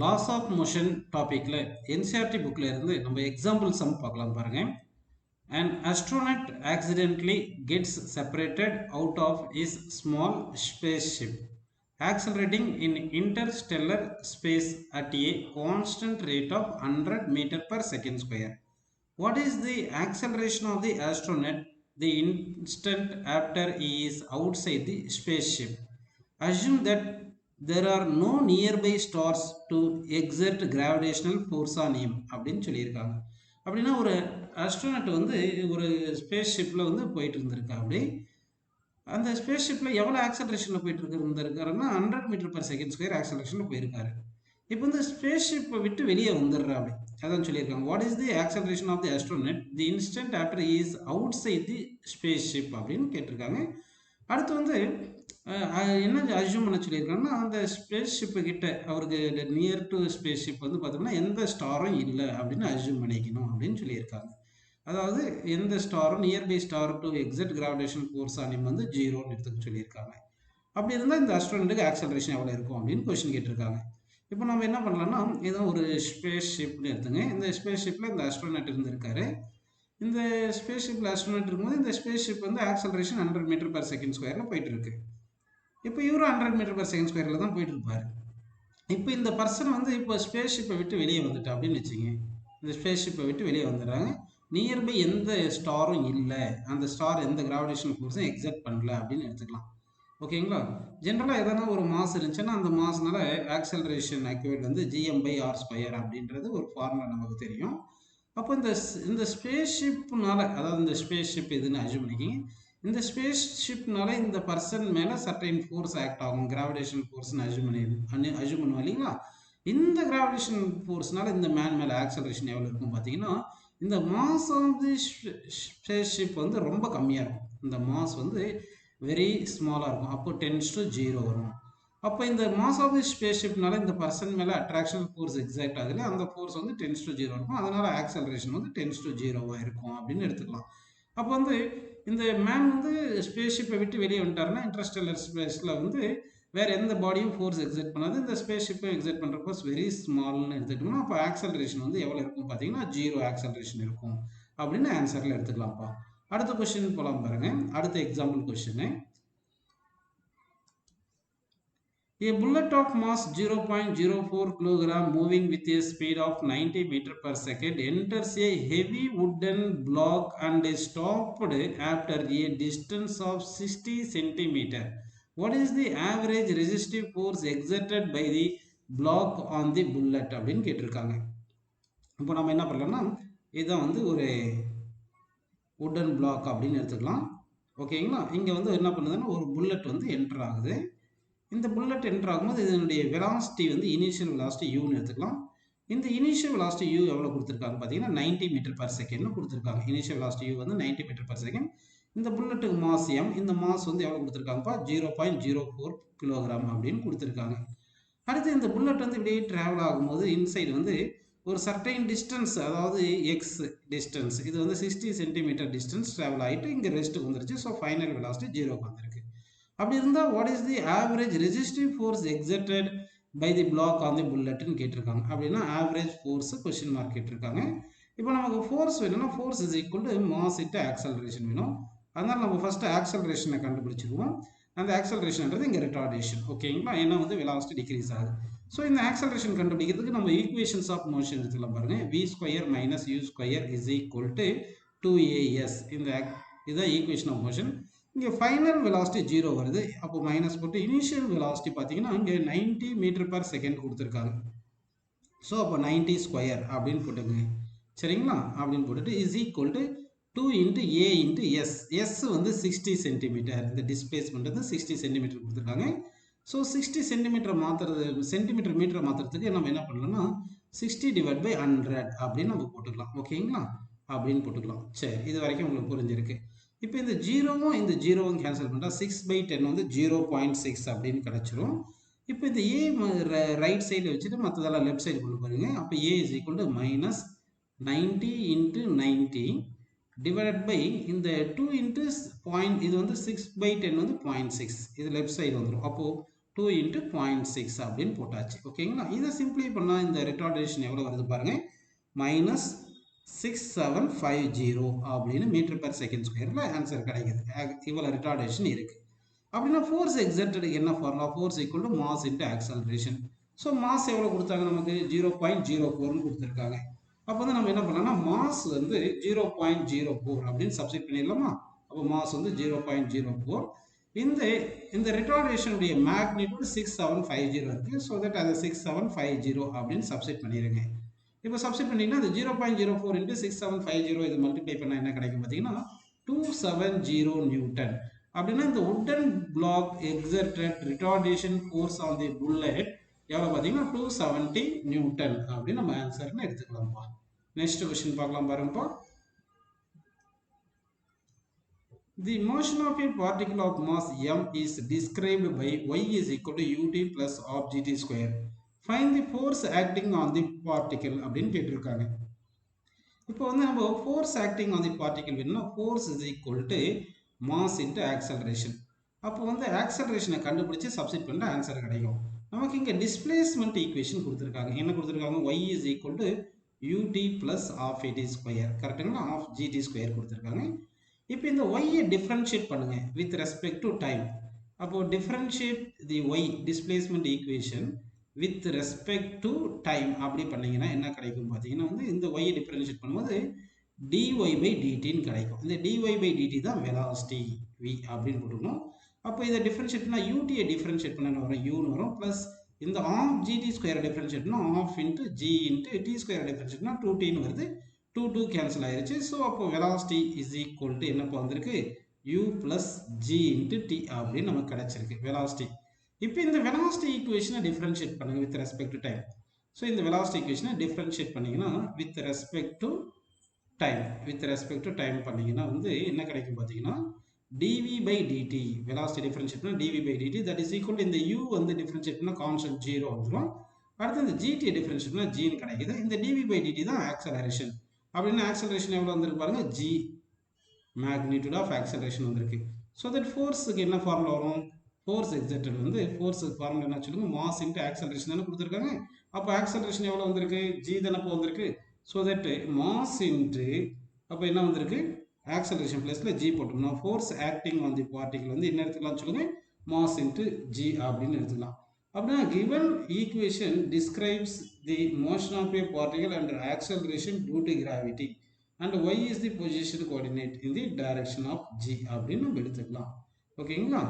Loss of motion டாபிக்ல NCERT புக்ல இருந்து நம்ம எக்ஸாம்பிள் சம் பார்க்கலாம் பாருங்க. An astronaut accidentally gets separated out of his small spaceship, accelerating in interstellar space at a constant rate of 100 meter per second square. What is the acceleration of the astronaut the instant after he is outside the spaceship? Assume that there are no nearby stars to exert gravitational force on him அப்படின்னு சொல்லியிருக்காங்க. அப்படின்னா ஒரு astronaut வந்து ஒரு space ஷிப்பில் வந்து போயிட்டு இருந்திருக்கா. அப்படி அந்த ஸ்பேஸ் ஷிப்பில் எவ்வளோ ஆக்சலரேஷனில் போயிட்டு இருந்திருக்காருன்னா 100 மீட்டர் பர் செகண்ட் ஸ்கொயர் ஆக்சலரேஷனில் போயிருக்காரு. இப்போ வந்து ஸ்பேஸ் ஷிப்பை விட்டு வெளியே வந்துடுறா. அப்படி அதான் சொல்லியிருக்காங்க. What is the acceleration of the astronaut the instant after is outside the spaceship அப்படின்னு கேட்டிருக்காங்க. அடுத்து வந்து என்ன அஸ்யூம் பண்ண சொல்லியிருக்காங்கன்னா, அந்த ஸ்பேஸ் ஷிப்பு கிட்ட அவருக்கு நியர் டு ஸ்பேஸ் ஷிப் வந்து பார்த்தோம்னா எந்த ஸ்டாரும் இல்லை அப்படின்னு அஸ்யூம் பண்ணிக்கணும் அப்படின்னு சொல்லியிருக்காங்க. அதாவது எந்த ஸ்டாரும் nearby star to exert gravitation force ஆனிம் வந்து ஜீரோன்னு எடுத்துக்க சொல்லியிருக்காங்க. அப்படி இருந்தால் இந்த அஸ்ட்ரோனட்டுக்கு ஆக்சலரேஷன் எவ்வளோ இருக்கும் அப்படின்னு கொஸ்டின் கேட்டிருக்காங்க. இப்போ நம்ம என்ன பண்ணலாம்னா, ஏதோ ஒரு ஸ்பேஸ் ஷிப்னு எடுத்துங்க. இந்த ஸ்பேஸ் ஷிப்பில் இந்த அஸ்ட்ரோனட் இருந்திருக்காரு. இந்த ஸ்பேஸ் ஷிப்பில் அஸ்ட்ரோனட் இருக்கும்போது இந்த ஸ்பேஸ் ஷிப் வந்து ஆக்சலரேஷன் 100 மீட்டர் பர் செகண்ட் ஸ்கொயரில் போயிட்டு இருக்கு. இப்போ இவரும் 100 மீட்டர் பர் செகண்ட் ஸ்கொயரில் தான் போயிட்டு இருப்பார். இப்போ இந்த பர்சன் வந்து இப்போ ஸ்பேஸ் ஷிப்பை விட்டு வெளியே வந்துட்டா அப்படின்னு வச்சுங்க. இந்த ஸ்பேஸ் ஷிப்பை விட்டு வெளியே வந்துடுறாங்க. நியர்பை எந்த ஸ்டாரும் இல்லை, அந்த ஸ்டார் எந்த கிராவிடேஷன் ஃபோர்ஸும் எக்ஸர்ட் பண்ணல அப்படின்னு எடுத்துக்கலாம். ஓகேங்களா? ஜென்ரலாக எதனா ஒரு மாஸ் இருந்துச்சுன்னா அந்த மாஸ்னால ஆக்சலரேஷன் அக்யூரேட் வந்து gm/r² அப்படின்றது ஒரு ஃபார்முலா நமக்கு தெரியும். அப்போ இந்த ஸ்பேஸ் ஷிப்னால, அதாவது இந்த ஸ்பேஸ் ஷிப் எதுன்னு அஸ்யூம் பண்ணிக்கிங்க. இந்த ஸ்பேஸ் ஷிப்னால இந்த பர்சன் மேலே சர்டைன் ஃபோர்ஸ் ஆக்ட் ஆகும், கிராவிடேஷன் ஃபோர்ஸ்னு அஸ்யூம் பண்ணுவோம் இல்லைங்களா? இந்த கிராவிடேஷன் ஃபோர்ஸ்னால இந்த மேன் மேலே ஆக்சலரேஷன் எவ்வளோ இருக்கும் பார்த்தீங்கன்னா, இந்த mass of the spaceship வந்து ரொம்ப கம்மியாக இருக்கும். இந்த மாஸ் வந்து வெரி ஸ்மாலாக இருக்கும். அப்போ 10⁻0 வரும். அப்போ இந்த மாஸ் ஆஃப் தி ஸ்பேஸ் ஷிப்னால இந்த பர்சன் மேலே அட்ராக்ஷன் ஃபோர்ஸ் எக்ஸாக்ட் ஆகுது. அந்த ஃபோர்ஸ் வந்து 10⁻0 இருக்கும். அதனால ஆக்சலரேஷன் வந்து 10⁻0 இருக்கும் அப்படின்னு எடுத்துக்கலாம். அப்போ வந்து இந்த மேன் வந்து ஸ்பேஸ் ஷிப்பை விட்டு வெளியே வந்துட்டாருன்னா இன்டர்ஸ்டெல்லர் ஸ்பேஸில் வந்து வேறு எந்த பாடியும் ஃபோர்ஸ் எக்ஸர்ட் பண்ணாது. இந்த ஸ்பேஸ் ஷிப்பை எக்ஸர்ட் பண்ணுற ஃபோர்ஸ் வெரி ஸ்மால்னு எடுத்துக்கிட்டோம்னா அப்போ ஆக்சலரேஷன் வந்து எவ்வளோ இருக்கும் பார்த்தீங்கன்னா 0 ஆக்சலரேஷன் இருக்கும் அப்படின்னு ஆன்சரில் எடுத்துக்கலாம்ப்பா. அடுத்த கொஸ்டின் போகலாம் பாருங்க. அடுத்த example question. A bullet of mass 0.04 kg moving with a speed of 90 meter per second enters a heavy wooden block and is stopped after a distance of 60 centimeter. What is the average resistive force exerted by the block on the bullet அப்படின்னு கேட்டிருக்காங்க. இப்போ நம்ம என்ன பண்ணலாம்னா, இதுதான் வந்து ஒரு வுடன் பிளாக் அப்படின்னு எடுத்துக்கலாம். ஓகேங்களா? இங்கே வந்து என்ன பண்ணுதுன்னா ஒரு புல்லட் வந்து என்டர் ஆகுது. இந்த புல்லட் என்டர் ஆகும்போது இதனுடைய வெலாசிட்டி வந்து இனிஷியல் வெலாசிட்டி யூன்னு எடுத்துக்கலாம். இந்த இனிஷியல் வெலாசிட்டி யூ எவ்வளோ கொடுத்துருக்காங்க பார்த்தீங்கன்னா 90 மீட்டர் பர் செகண்ட்னு கொடுத்துருக்காங்க. இனிஷியல் வெலாசிட்டி யூ வந்து 90 மீட்டர் பர் செகண்ட். இந்த புல்லட்டுக்கு மாஸ் எம், இந்த மாஸ் வந்து எவ்வளோ கொடுத்துருக்காங்கப்பா 0.04 கிலோகிராம் அப்படின்னு கொடுத்துருக்காங்க. அடுத்து இந்த புல்லட் வந்து இப்படியே ட்ராவல் ஆகும்போது இன்சைடு வந்து ஒரு சர்டைன் டிஸ்டன்ஸ், அதாவது எக்ஸ் டிஸ்டன்ஸ், இது வந்து 60 சென்டிமீட்டர் டிஸ்டன்ஸ் ட்ராவல் ஆகிட்டு இங்கே ரெஸ்ட்டுக்கு வந்துருச்சு. ஸோ ஃபைனல் வெலாசிட்டி 0க்கு வந்திருக்கு. அப்படி இருந்தால் what is the average resistive force exerted by the block on the புல்லட்னு கேட்டிருக்காங்க. அப்படின்னா ஆவரேஜ் ஃபோர்ஸ் கொஸ்டின் மார்க் கேட்டிருக்காங்க. இப்போ நமக்கு ஃபோர்ஸ் வேணும்னா force is equal to mass into acceleration வேணும். அதனால் நம்ம ஃபர்ஸ்ட் ஆக்சலரேஷனை கண்டுபிடிச்சிருவோம். அந்த ஆக்சலரேஷன்ன்றது இங்கே ரிட்டார்டேஷன். ஓகேங்களா? ஏன்னா வந்து வெலாசிட்டி டிக்ரீஸ் ஆகுது. ஸோ இந்த ஆக்சலரேஷன் கண்டுபிடிக்கிறதுக்கு நம்ம ஈக்குவேஷன்ஸ் ஆஃப் மோஷன் எடுத்துக்கலாம் பாருங்க. v² - u² is equal to 2as. இதுதான் ஈக்குவேஷன் ஆஃப் மோஷன். இங்கே ஃபைனல் வெலாசிட்டி 0 வருது. அப்போ மைனஸ் போட்டு இனிஷியல் வெலாசிட்டி பார்த்தீங்கன்னா இங்கே 90 மீட்டர் பர் செகண்ட் கொடுத்துருக்காங்க. ஸோ அப்போ 90² அப்படின்னு போட்டுங்க. சரிங்களா? அப்படின்னு போட்டுட்டு is equal to 2 × a × s. s வந்து 60 சென்டிமீட்டர். இந்த டிஸ்பிளேஸ்மெண்ட் வந்து 60 சென்டிமீட்டர் கொடுத்துருக்காங்க. ஸோ 60 சென்டிமீட்டர் மாற்றுறது, சென்டிமீட்டர் மீட்டரை மாற்றுறதுக்கு நம்ம என்ன பண்ணலாம்னா 60/100 அப்படின்னு நம்ம போட்டுக்கலாம். ஓகேங்களா? அப்படின்னு போட்டுக்கலாம். சரி, இது வரைக்கும் உங்களுக்கு புரிஞ்சிருக்கு. இப்போ இந்த ஜீரோவும் இந்த ஜீரோவும் கேன்சல் பண்ணால் 6/10 வந்து 0.6 அப்படின்னு கிடச்சிரும். இப்போ இந்த ஏ ரைட் சைடில் வச்சுட்டு மற்றதெல்லாம் லெஃப்ட் சைடு கொண்டு போகிறீங்க. அப்போ A is equal to -90 × 90 divided by இந்த 2 × 0. இது வந்து 6/10 வந்து 0.6. இது லெஃப்ட் சைடு வந்துடும். அப்போது 2 into 0.6 அப்படின்னு போட்டாச்சு. ஓகேங்களா? இதை சிம்பிளை பண்ணால் இந்த ரிட்டார்டேஷன் எவ்வளோ வருது பாருங்க, மைனஸ் 6750 அப்படின்னு மீட்டர் பெர் செகண்ட் ஸ்கொயரில் ஆன்சர் கிடைக்குது. இவ்வளோ ரிட்டார்டேஷன் இருக்கு. அப்படின்னா ஃபோர்ஸ் எக்ஸர்டட் என்ன formula? Force equal to mass into acceleration. So mass எவ்வளோ கொடுத்தாங்க நமக்கு? 0.04ன்னு கொடுத்துருக்காங்க. அப்போ வந்து நம்ம என்ன பண்ணலாம்னா மாஸ் வந்து 0.04 அப்படின்னு சப்ஸ்டிட் பண்ணிடலாமா? அப்போ மாஸ் வந்து 0.04. இந்த இந்த ரிட்டார்டேஷனுடைய மேக்னிட்யூட் 6750 இருக்கு. ஸோ தட் அதை 6750 அப்படின்னு சப்ஸ்டிட் பண்ணிடுங்க. இப்போ சப்ஸ்டிட் பண்ணிங்கன்னா அது 0.04 இன்ட்டு 6750 இது மல்டிப்ளை பண்ணால் என்ன கிடைக்கும் பார்த்தீங்கன்னா 270 நியூட்டன். அப்படின்னா இந்த wooden block exerted retardation force on the bullet எவ்வளோ பார்த்தீங்கன்னா 270 நியூட்டன் அப்படின்னு நம்ம ஆன்சர்னு எடுத்துக்கலாம்ப்பா. நெக்ஸ்ட் கொஸ்டின் பார்க்கலாம் பாருங்கப்பா. The motion of a particle of mass m is described by y is equal to ut plus of gt square. Find the force acting on the particle அப்படின்னு கேட்டிருக்காங்க. இப்போ வந்து நம்ம force acting on the particle வேணும்னா force is equal to mass into acceleration. அப்போ வந்து ஆக்சலரேஷனை கண்டுபிடிச்சி substitute பண்ண ஆன்சர் கிடைக்கும். நமக்கு இங்கே டிஸ்பிளேஸ்மெண்ட் ஈக்குவேஷன் கொடுத்துருக்காங்க. என்ன கொடுத்துருக்காங்க? Y is equal to UT plus half AT square. கரெக்டுங்களா? ஆஃப் ஜிடி ஸ்கொயர் கொடுத்துருக்காங்க. இப்போ இந்த ஒய்யை டிஃப்ரென்ஷியேட் பண்ணுங்க வித் ரெஸ்பெக்ட் டு டைம். அப்போ differentiate the Y displacement equation with respect to time அப்படி பண்ணீங்கன்னா என்ன கிடைக்கும் பார்த்தீங்கன்னா வந்து இந்த ஒய்யை டிஃப்ரென்ஷியேட் பண்ணும்போது dy by dtன்னு கிடைக்கும். இந்த dy by dt தான் வெலாசிட்டி v அப்படின்னு போட்டுக்கணும். அப்போ இதை டிஃப்ரென்ஷியேட் பண்ணால் யூடியை டிஃப்ரென்ஷியேட் பண்ண வரும் யூன்னு வரும் ப்ளஸ் இந்த ஆஃப் ஜிடி ஸ்கொயரை டிஃப்ரென்ஷியேட் பண்ணால் half into G into T ஸ்கொயரை டிஃப்ரென்ஷியேட் பண்ணால் 2tன்னு வருது. 2 கேன்சல் ஆயிருச்சு. ஸோ அப்போ வெலாசிட்டி இஸ் ஈக்குவல் டு என்னப்போ வந்திருக்கு? u plus G into T அப்படின்னு நமக்கு கிடைச்சிருக்கு வெலாசிட்டி. இப்போ இந்த வெலாசிட்டி ஈக்குவேஷனை டிஃப்ரென்ஷியேட் பண்ணுங்க with respect to time. So இந்த வெலாசிட்டி ஈக்குவேஷனை டிஃப்ரென்ஷியேட் பண்ணிங்கன்னா வித் ரெஸ்பெக்ட் டு டைம் பண்ணீங்கன்னா வந்து என்ன கிடைக்கும் பார்த்தீங்கன்னா dv by dt velocity differentiate பண்ணா dv by dt that is equal to இந்த u வந்து differentiate பண்ணா constant 0 வந்துரும். அடுத்து இந்த gt differentiate பண்ணா g ன்னு கிடைக்குது. இந்த dv by dt தான் acceleration. அப்படின்னா acceleration எவ்வளவு வந்திருக்கு பாருங்க, g magnitude of acceleration வந்திருக்கு. so that forceக்கு என்ன ஃபார்முலா வரும்? force exerted வந்து forceக்கு ஃபார்முலா என்ன சொல்லுங்க? mass into acceleration தான கொடுத்திருக்காங்க. அப்ப acceleration எவ்வளவு வந்திருக்கு? g தான வந்திருக்கு. so that mass into அப்ப என்ன வந்திருக்கு? acceleration பிளஸ்ல g போட்டோம்னா force acting on the particle வந்து என்ன எடுத்துக்கலாம் சொல்லுங்க? mass into g அப்படின்னு எடுத்துக்கலாம். அப்படின்னா given equation describes the motion of a particle under acceleration due to gravity and y is the position coordinate in the direction of g அப்படின்னு நம்ம எடுத்துக்கலாம். ஓகேங்களா?